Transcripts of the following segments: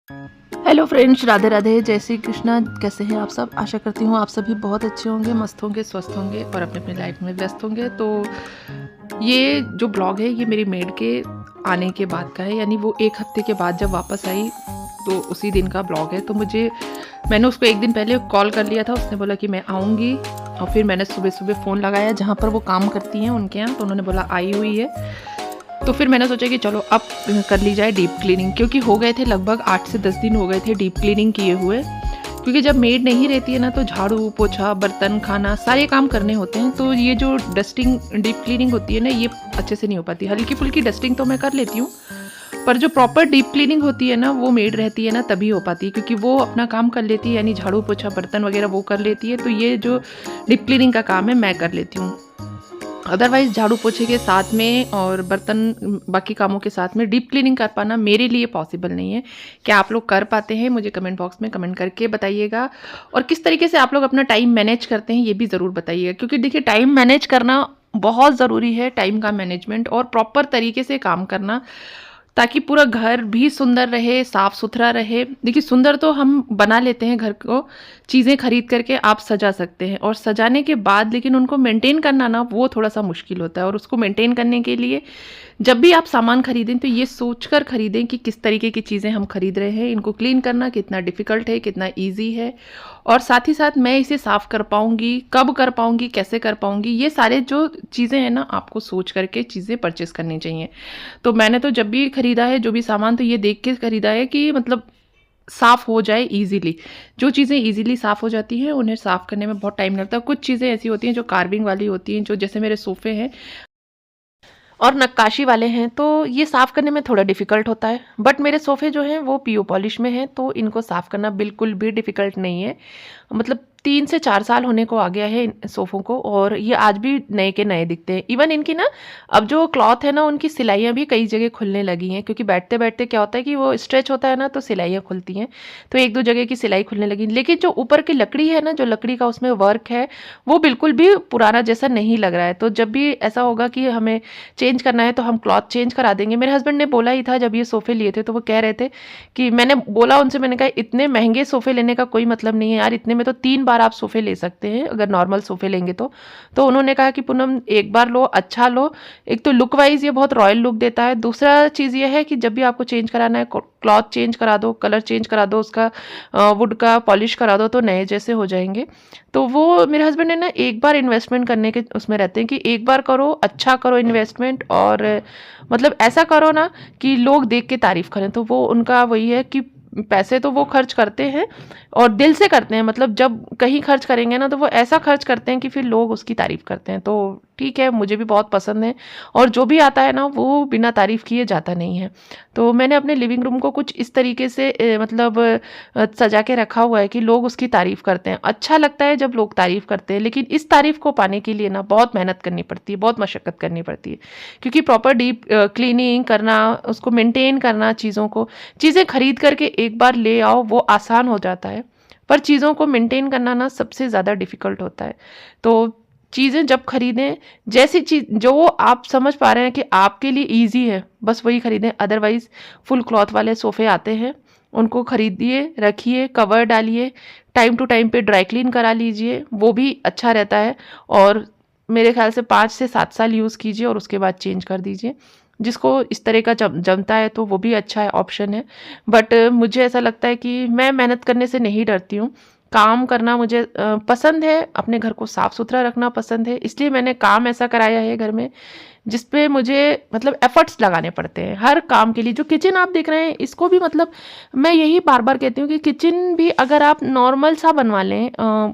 Hello friends, Radhe Radhe, जय श्री कृष्णा। कैसे हैं आप सब? आशा करती हूँ आप सभी बहुत अच्छे होंगे, मस्त होंगे, स्वस्थ होंगे और अपने अपनी लाइफ में व्यस्त होंगे। तो ये जो ब्लॉग है ये मेरी मेड के आने के बाद का है, यानी वो 1 हफ्ते के बाद जब वापस आई तो उसी दिन का ब्लॉग है। तो मैंने उसको 1 दिन पहले कॉल कर लिया था, उसने बोला कि मैं आऊँगी। और फिर मैंने सुबह सुबह फ़ोन लगाया जहाँ पर वो काम करती हैं उनके यहाँ, तो उन्होंने बोला आई हुई है। तो फिर मैंने सोचा कि चलो अब कर ली जाए डीप क्लीनिंग, क्योंकि हो गए थे लगभग 8 से 10 दिन हो गए थे डीप क्लीनिंग किए हुए। क्योंकि जब मेड नहीं रहती है ना तो झाड़ू पोछा बर्तन खाना सारे काम करने होते हैं, तो ये जो डस्टिंग डीप क्लीनिंग होती है ना ये अच्छे से नहीं हो पाती। हल्की फुल्की डस्टिंग तो मैं कर लेती हूँ, पर जो प्रॉपर डीप क्लीनिंग होती है ना वो मेड रहती है ना तभी हो पाती है, क्योंकि वो अपना काम कर लेती है, यानी झाड़ू पोछा बर्तन वगैरह वो कर लेती है। तो ये जो डीप क्लीनिंग का काम है मैं कर लेती हूँ। अदरवाइज़ झाड़ू पोछे के साथ में और बर्तन बाकी कामों के साथ में डीप क्लीनिंग कर पाना मेरे लिए पॉसिबल नहीं है। क्या आप लोग कर पाते हैं? मुझे कमेंट बॉक्स में कमेंट करके बताइएगा। और किस तरीके से आप लोग अपना टाइम मैनेज करते हैं ये भी ज़रूर बताइएगा, क्योंकि देखिए टाइम मैनेज करना बहुत ज़रूरी है। टाइम का मैनेजमेंट और प्रॉपर तरीके से काम करना, ताकि पूरा घर भी सुंदर रहे, साफ सुथरा रहे। देखिए सुंदर तो हम बना लेते हैं घर को, चीज़ें खरीद करके आप सजा सकते हैं, और सजाने के बाद लेकिन उनको मेंटेन करना ना वो थोड़ा सा मुश्किल होता है। और उसको मेंटेन करने के लिए जब भी आप सामान खरीदें तो ये सोचकर खरीदें कि किस तरीके की चीज़ें हम खरीद रहे हैं, इनको क्लीन करना कितना डिफ़िकल्ट है, कितना ईजी है, और साथ ही साथ मैं इसे साफ़ कर पाऊँगी, कब कर पाऊँगी, कैसे कर पाऊँगी, ये सारे जो चीज़ें हैं ना आपको सोच करके चीज़ें परचेज़ करनी चाहिए। तो मैंने तो जब भी खरीदा है जो भी सामान तो ये देख के खरीदा है कि मतलब साफ़ हो जाए ईज़िली। जो चीज़ें ईज़िली साफ़ हो जाती हैं उन्हें साफ़ करने में बहुत टाइम लगता है। कुछ चीज़ें ऐसी होती हैं जो कार्विंग वाली होती हैं, जो जैसे मेरे सोफ़े हैं और नक्काशी वाले हैं, तो ये साफ़ करने में थोड़ा डिफ़िकल्ट होता है। बट मेरे सोफ़े जो हैं वो पीओ पॉलिश में हैं, तो इनको साफ़ करना बिल्कुल भी डिफ़िकल्ट नहीं है। मतलब 3 से 4 साल होने को आ गया है इन सोफ़ों को, और ये आज भी नए के नए दिखते हैं। इवन इनकी ना अब जो क्लॉथ है ना उनकी सिलाइयाँ भी कई जगह खुलने लगी हैं, क्योंकि बैठते-बैठते क्या होता है कि वो स्ट्रेच होता है ना तो सिलाइयाँ खुलती हैं। तो 1-2 जगह की सिलाई खुलने लगी। लेकिन जो ऊपर की लकड़ी है ना, जो लकड़ी का उसमें वर्क है, वो बिल्कुल भी पुराना जैसा नहीं लग रहा है। तो जब भी ऐसा होगा कि हमें चेंज करना है तो हम क्लॉथ चेंज करा देंगे। मेरे हस्बैंड ने बोला ही था जब ये सोफ़े लिए थे, तो वो कह रहे थे कि मैंने बोला उनसे, मैंने कहा इतने महँगे सोफ़े लेने का कोई मतलब नहीं है यार, इतने में तो 3 बार आप सोफ़े ले सकते हैं अगर नॉर्मल सोफ़े लेंगे तो। तो उन्होंने कहा कि पूनम एक बार लो, अच्छा लो, एक तो लुक वाइज़ ये बहुत रॉयल लुक देता है। दूसरा चीज़ ये है कि जब भी आपको चेंज कराना है क्लॉथ चेंज करा दो, कलर चेंज करा दो, उसका वुड का पॉलिश करा दो तो नए जैसे हो जाएँगे। तो वो मेरे हस्बैंड ने ना एक बार इन्वेस्टमेंट करने के उसमें रहते हैं कि एक बार करो, अच्छा करो इन्वेस्टमेंट, और मतलब ऐसा करो ना कि लोग देख के तारीफ़ करें। तो वो उनका वही है कि पैसे तो वो खर्च करते हैं और दिल से करते हैं। मतलब जब कहीं खर्च करेंगे ना तो वो ऐसा खर्च करते हैं कि फिर लोग उसकी तारीफ़ करते हैं। तो ठीक है, मुझे भी बहुत पसंद है, और जो भी आता है ना वो बिना तारीफ़ किए जाता नहीं है। तो मैंने अपने लिविंग रूम को कुछ इस तरीके से मतलब सजा के रखा हुआ है कि लोग उसकी तारीफ़ करते हैं। अच्छा लगता है जब लोग तारीफ़ करते हैं, लेकिन इस तारीफ़ को पाने के लिए ना बहुत मेहनत करनी पड़ती है, बहुत मशक्कत करनी पड़ती है। क्योंकि प्रॉपर डीप क्लीनिंग करना, उसको मेंटेन करना, चीज़ें खरीद करके एक बार ले आओ वो आसान हो जाता है, पर चीज़ों को मेंटेन करना ना सबसे ज़्यादा डिफ़िकल्ट होता है। तो चीज़ें जब खरीदें, जैसी चीज़ जो आप समझ पा रहे हैं कि आपके लिए ईज़ी है, बस वही खरीदें। अदरवाइज़ फुल क्लॉथ वाले सोफ़े आते हैं, उनको खरीदिए, रखिए, कवर डालिए, टाइम टू टाइम पे ड्राई क्लीन करा लीजिए, वो भी अच्छा रहता है। और मेरे ख़्याल से 5 से 7 साल यूज़ कीजिए और उसके बाद चेंज कर दीजिए। जिसको इस तरह का जमता है तो वो भी अच्छा है, ऑप्शन है। बट मुझे ऐसा लगता है कि मैं मेहनत करने से नहीं डरती हूँ। काम करना मुझे पसंद है, अपने घर को साफ-सुथरा रखना पसंद है, इसलिए मैंने काम ऐसा कराया है घर में जिस पे मुझे मतलब एफर्ट्स लगाने पड़ते हैं हर काम के लिए। जो किचन आप देख रहे हैं इसको भी मतलब मैं यही बार-बार कहती हूँ कि किचन भी अगर आप नॉर्मल सा बनवा लें,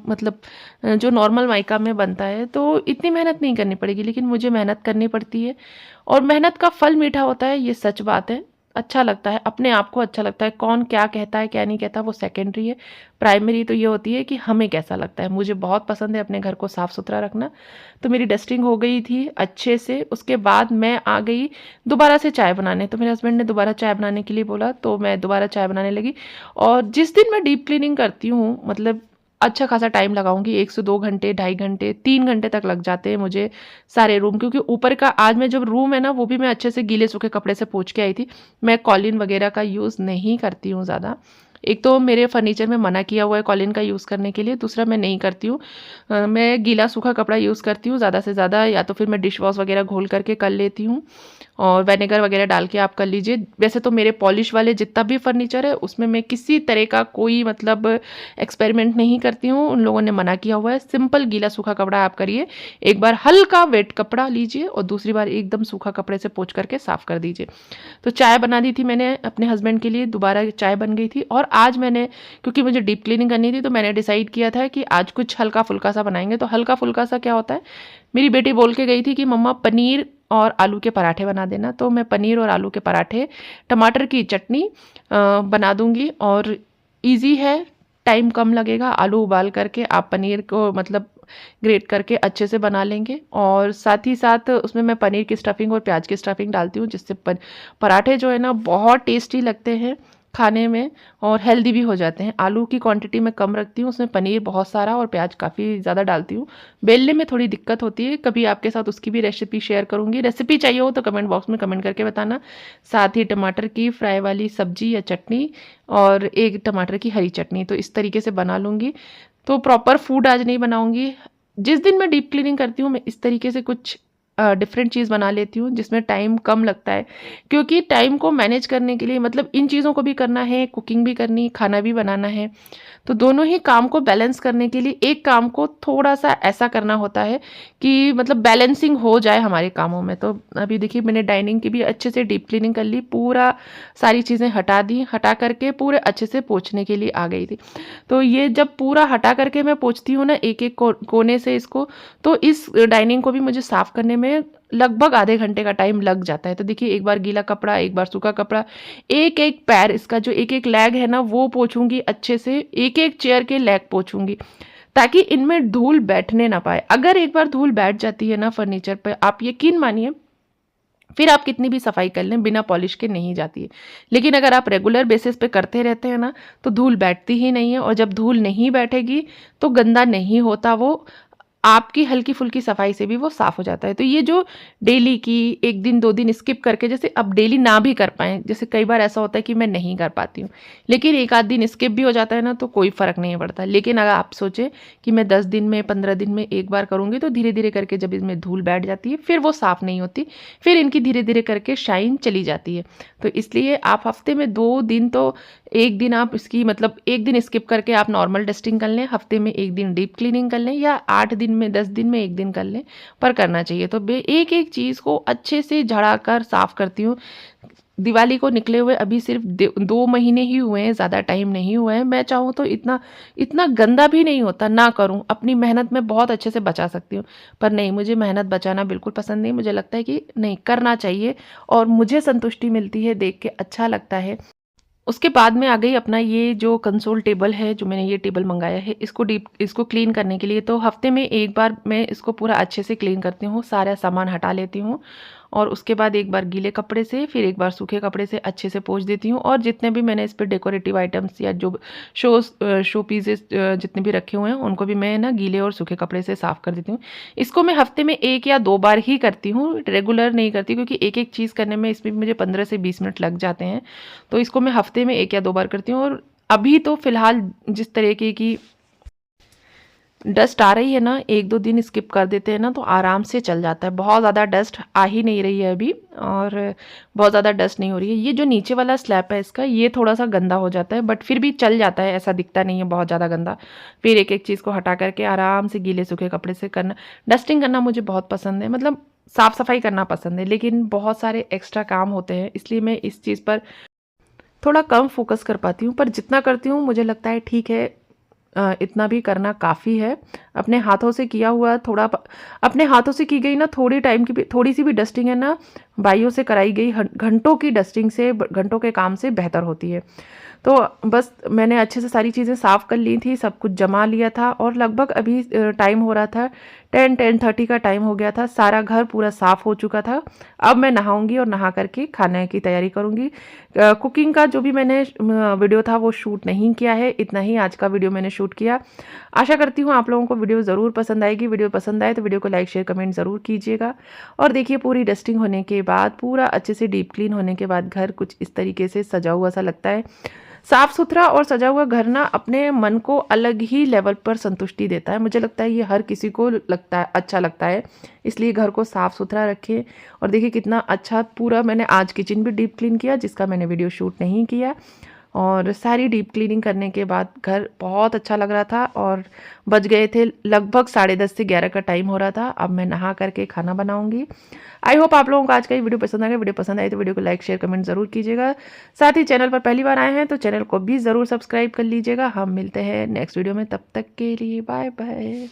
मतलब जो नॉर्मल मायका में बनता है तो इतनी मेहनत नहीं करनी पड़ेगी, लेकिन मुझे मेहनत करनी पड़ती है। और मेहनत का फल मीठा होता है, ये सच बात है। अच्छा लगता है, अपने आप को अच्छा लगता है। कौन क्या कहता है, क्या नहीं कहता वो सेकेंडरी है। प्राइमरी तो ये होती है कि हमें कैसा लगता है। मुझे बहुत पसंद है अपने घर को साफ-सुथरा रखना। तो मेरी डस्टिंग हो गई थी अच्छे से, उसके बाद मैं आ गई दोबारा से चाय बनाने। तो मेरे हस्बैंड ने दोबारा चाय बनाने के लिए बोला, तो मैं दोबारा चाय बनाने लगी। और जिस दिन मैं डीप क्लीनिंग करती हूँ, मतलब अच्छा खासा टाइम लगाऊंगी, 1 से 2 घंटे, 2.5 घंटे, 3 घंटे तक लग जाते हैं मुझे सारे रूम, क्योंकि ऊपर का आज मैं जब रूम है ना वो भी मैं अच्छे से गीले सूखे कपड़े से पोंछ के आई थी। मैं कॉलिन वगैरह का यूज़ नहीं करती हूँ ज़्यादा। एक तो मेरे फर्नीचर में मना किया हुआ है कॉलिन का यूज़ करने के लिए, दूसरा मैं नहीं करती हूँ। मैं गीला सूखा कपड़ा यूज़ करती हूँ ज़्यादा से ज़्यादा, या तो फिर मैं डिश वॉश वगैरह घोल करके कर लेती हूँ और विनेगर वगैरह डाल के आप कर लीजिए। वैसे तो मेरे पॉलिश वाले जितना भी फर्नीचर है उसमें मैं किसी तरह का कोई मतलब एक्सपेरिमेंट नहीं करती हूँ, उन लोगों ने मना किया हुआ है। सिंपल गीला सूखा कपड़ा आप करिए, एक बार हल्का वेट कपड़ा लीजिए और दूसरी बार एकदम सूखा कपड़े से पोंछ करके साफ़ कर दीजिए। तो चाय बना दी थी मैंने अपने हस्बैंड के लिए, दोबारा चाय बन गई थी। और आज मैंने, क्योंकि मुझे डीप क्लीनिंग करनी थी, तो मैंने डिसाइड किया था कि आज कुछ हल्का फुल्का सा बनाएंगे। तो हल्का फुल्का सा क्या होता है, मेरी बेटी बोल के गई थी कि मम्मा पनीर और आलू के पराठे बना देना, तो मैं पनीर और आलू के पराठे, टमाटर की चटनी बना दूंगी। और इजी है, टाइम कम लगेगा। आलू उबाल करके आप पनीर को मतलब ग्रेट करके अच्छे से बना लेंगे, और साथ ही साथ उसमें मैं पनीर की स्टफिंग और प्याज की स्टफिंग डालती हूँ, जिससे पराठे जो है ना बहुत टेस्टी लगते हैं खाने में और हेल्दी भी हो जाते हैं। आलू की क्वांटिटी मैं कम रखती हूँ, उसमें पनीर बहुत सारा और प्याज काफ़ी ज़्यादा डालती हूँ। बेलने में थोड़ी दिक्कत होती है, कभी आपके साथ उसकी भी रेसिपी शेयर करूँगी। रेसिपी चाहिए हो तो कमेंट बॉक्स में कमेंट करके बताना। साथ ही टमाटर की फ्राई वाली सब्जी या चटनी और एक टमाटर की हरी चटनी, तो इस तरीके से बना लूँगी। तो प्रॉपर फूड आज नहीं बनाऊँगी। जिस दिन मैं डीप क्लीनिंग करती हूँ मैं इस तरीके से कुछ डिफरेंट चीज़ बना लेती हूँ जिसमें टाइम कम लगता है, क्योंकि टाइम को मैनेज करने के लिए मतलब इन चीज़ों को भी करना है, कुकिंग भी करनी, खाना भी बनाना है। तो दोनों ही काम को बैलेंस करने के लिए एक काम को थोड़ा सा ऐसा करना होता है कि मतलब बैलेंसिंग हो जाए हमारे कामों में। तो अभी देखिए मैंने डाइनिंग की भी अच्छे से डीप क्लीनिंग कर ली, पूरा सारी चीज़ें हटा दी, हटा करके पूरे अच्छे से पोंछने के लिए आ गई थी। तो ये जब पूरा हटा करके मैं पोंछती हूँ ना एक एक कोने से इसको, तो इस डाइनिंग को भी मुझे साफ़ करने में लगभग आधे घंटे का टाइम लग जाता है। तो देखिए एक बार गीला कपड़ा, एक बार सूखा कपड़ा, एक एक पैर, इसका जो एक एक लेग है ना वो पोंछूंगी अच्छे से, एक एक चेयर के लेग पोंछूंगी ताकि इनमें धूल बैठने ना पाए। अगर एक बार धूल बैठ जाती है ना फर्नीचर पे, आप यकीन मानिए फिर आप कितनी भी सफाई कर लें बिना पॉलिश के नहीं जाती है। लेकिन अगर आप रेगुलर बेसिस पे करते रहते हैं ना तो धूल बैठती ही नहीं है, और जब धूल नहीं बैठेगी तो गंदा नहीं होता वो, आपकी हल्की फुल्की सफाई से भी वो साफ़ हो जाता है। तो ये जो डेली की 1 दिन 2 दिन स्किप करके, जैसे अब डेली ना भी कर पाएँ, जैसे कई बार ऐसा होता है कि मैं नहीं कर पाती हूँ, लेकिन 1 आध दिन स्किप भी हो जाता है ना तो कोई फ़र्क नहीं पड़ता। लेकिन अगर आप सोचें कि मैं 10 दिन में 15 दिन में एक बार करूँगी तो धीरे-धीरे करके जब इसमें धूल बैठ जाती है फिर वो साफ़ नहीं होती, फिर इनकी धीरे-धीरे करके शाइन चली जाती है। तो इसलिए आप हफ़्ते में 2 दिन तो, 1 दिन आप इसकी मतलब 1 दिन स्किप करके आप नॉर्मल डस्टिंग कर लें, हफ़्ते में 1 दिन डीप क्लीनिंग कर लें, या 8 दिन में 10 दिन में 1 दिन कर लें, पर करना चाहिए। तो एक-एक चीज़ को अच्छे से झड़ा कर साफ़ करती हूँ। दिवाली को निकले हुए अभी सिर्फ 2 महीने ही हुए हैं, ज़्यादा टाइम नहीं हुआ है। मैं चाहूँ तो इतना इतना गंदा भी नहीं होता, ना करूँ, अपनी मेहनत में बहुत अच्छे से बचा सकती हूँ। पर नहीं, मुझे मेहनत बचाना बिल्कुल पसंद नहीं। मुझे लगता है कि नहीं, करना चाहिए और मुझे संतुष्टि मिलती है, देख के अच्छा लगता है। उसके बाद में आ गई अपना ये जो कंसोल टेबल है, जो मैंने ये टेबल मंगाया है, इसको क्लीन करने के लिए। तो हफ्ते में एक बार मैं इसको पूरा अच्छे से क्लीन करती हूँ, सारा सामान हटा लेती हूँ, और उसके बाद एक बार गीले कपड़े से, फिर एक बार सूखे कपड़े से अच्छे से पोंछ देती हूँ। और जितने भी मैंने इस पर डेकोरेटिव आइटम्स या जो शो पीसेस जितने भी रखे हुए हैं उनको भी मैं ना गीले और सूखे कपड़े से साफ़ कर देती हूँ। इसको मैं हफ्ते में 1 या 2 बार ही करती हूँ, रेगुलर नहीं करती, क्योंकि एक एक चीज़ करने में इसमें मुझे 15 से 20 मिनट लग जाते हैं। तो इसको मैं हफ्ते में 1 या 2 बार करती हूँ। और अभी तो फ़िलहाल जिस तरीके की डस्ट आ रही है ना, 1-2 दिन स्किप कर देते हैं ना तो आराम से चल जाता है। बहुत ज़्यादा डस्ट आ ही नहीं रही है अभी, और बहुत ज़्यादा डस्ट नहीं हो रही है। ये जो नीचे वाला स्लैब है इसका, ये थोड़ा सा गंदा हो जाता है, बट फिर भी चल जाता है, ऐसा दिखता नहीं है बहुत ज़्यादा गंदा। फिर एक एक चीज़ को हटा करके आराम से गीले सूखे कपड़े से करना, डस्टिंग करना मुझे बहुत पसंद है, मतलब साफ़ सफाई करना पसंद है। लेकिन बहुत सारे एक्स्ट्रा काम होते हैं, इसलिए मैं इस चीज़ पर थोड़ा कम फोकस कर पाती हूँ। पर जितना करती हूँ मुझे लगता है ठीक है, इतना भी करना काफ़ी है। अपने हाथों से किया हुआ अपने हाथों से की गई ना थोड़ी टाइम की भी, थोड़ी सी भी डस्टिंग है ना, बाइयों से कराई गई घंटों की डस्टिंग से, घंटों के काम से बेहतर होती है। तो बस मैंने अच्छे से सारी चीज़ें साफ़ कर ली थी, सब कुछ जमा लिया था और लगभग अभी टाइम हो रहा था 10-10:30 का टाइम हो गया था। सारा घर पूरा साफ़ हो चुका था। अब मैं नहाऊँगी और नहा कर के खाने की तैयारी करूँगी। कुकिंग का जो भी मैंने वीडियो था वो शूट नहीं किया है, इतना ही आज का वीडियो मैंने शूट किया। आशा करती हूँ आप लोगों को वीडियो ज़रूर पसंद आएगी। वीडियो पसंद आए तो वीडियो को लाइक, शेयर, कमेंट ज़रूर कीजिएगा। और देखिए पूरी डस्टिंग होने के बाद, पूरा अच्छे से डीप क्लीन होने के बाद घर कुछ इस तरीके से सजा हुआ सा लगता है। साफ सुथरा और सजा हुआ घर ना अपने मन को अलग ही लेवल पर संतुष्टि देता है। मुझे लगता है ये हर किसी को लगता है, अच्छा लगता है। इसलिए घर को साफ सुथरा रखें। और देखिए कितना अच्छा पूरा मैंने आज किचन भी डीप क्लीन किया, जिसका मैंने वीडियो शूट नहीं किया। और सारी डीप क्लीनिंग करने के बाद घर बहुत अच्छा लग रहा था और बज गए थे लगभग 10:30 से 11 का टाइम हो रहा था। अब मैं नहा करके खाना बनाऊंगी। आई होप आप लोगों को आज का ये वीडियो पसंद आ गया। वीडियो पसंद आई तो वीडियो को लाइक, शेयर, कमेंट ज़रूर कीजिएगा। साथ ही चैनल पर पहली बार आए हैं तो चैनल को भी ज़रूर सब्सक्राइब कर लीजिएगा। हम मिलते हैं नेक्स्ट वीडियो में, तब तक के लिए बाय बाय।